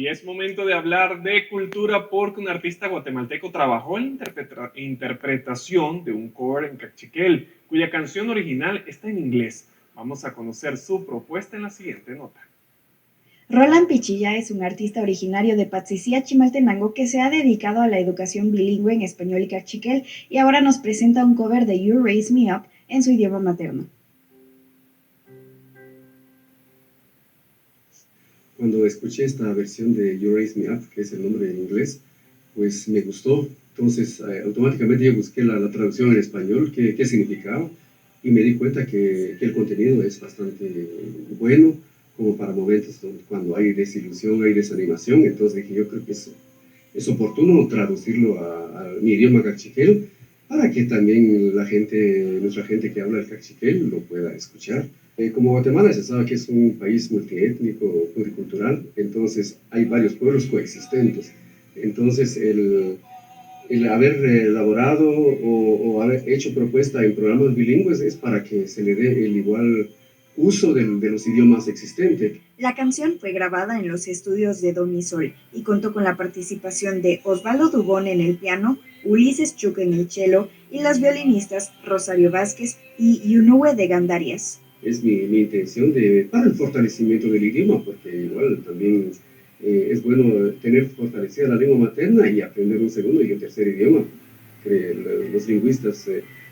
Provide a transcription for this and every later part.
Y es momento de hablar de cultura porque un artista guatemalteco trabajó en la interpretación de un cover en cachiquel, cuya canción original está en inglés. Vamos a conocer su propuesta en la siguiente nota. Roland Pichilla es un artista originario de Patsicía, Chimaltenango, que se ha dedicado a la educación bilingüe en español y cachiquel y ahora nos presenta un cover de You Raise Me Up en su idioma materno. Cuando escuché esta versión de You Raise Me Up, que es el nombre en inglés, pues me gustó. Entonces, automáticamente yo busqué la traducción en español, qué significaba, y me di cuenta que el contenido es bastante bueno, como para momentos cuando hay desilusión, hay desanimación. Entonces dije, yo creo que es oportuno traducirlo a mi idioma cachiquel, para que también nuestra gente que habla el cachiquel lo pueda escuchar. Como Guatemala se sabe que es un país multiétnico, pluricultural, entonces hay varios pueblos coexistentes. Entonces el haber elaborado o haber hecho propuesta en programas bilingües es para que se le dé el igual uso de los idiomas existentes. La canción fue grabada en los estudios de Do Mi Sol y contó con la participación de Osvaldo Dubón en el piano, Ulises Chuc en el cello y las violinistas Rosario Vázquez y Yunue de Gandarias. Es mi intención para el fortalecimiento del idioma, porque igual también es bueno tener fortalecida la lengua materna y aprender un segundo y un tercer idioma. Los lingüistas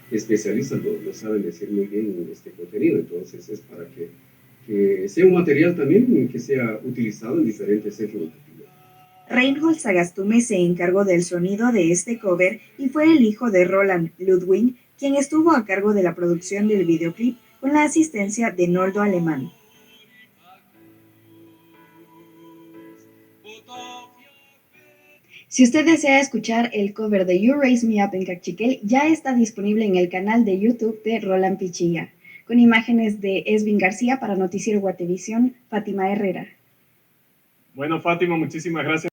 especialistas lo saben decir muy bien este contenido, entonces es para que sea un material también que sea utilizado en diferentes centros educativos. Reinhold Sagastume se encargó del sonido de este cover y fue el hijo de Roland, Ludwig, quien estuvo a cargo de la producción del videoclip con la asistencia de Noldo Alemán. Si usted desea escuchar el cover de You Raise Me Up en cachiquel, ya está disponible en el canal de YouTube de Roland Pichilla, con imágenes de Esvin García para Noticiero Guatevisión, Fátima Herrera. Bueno, Fátima, muchísimas gracias.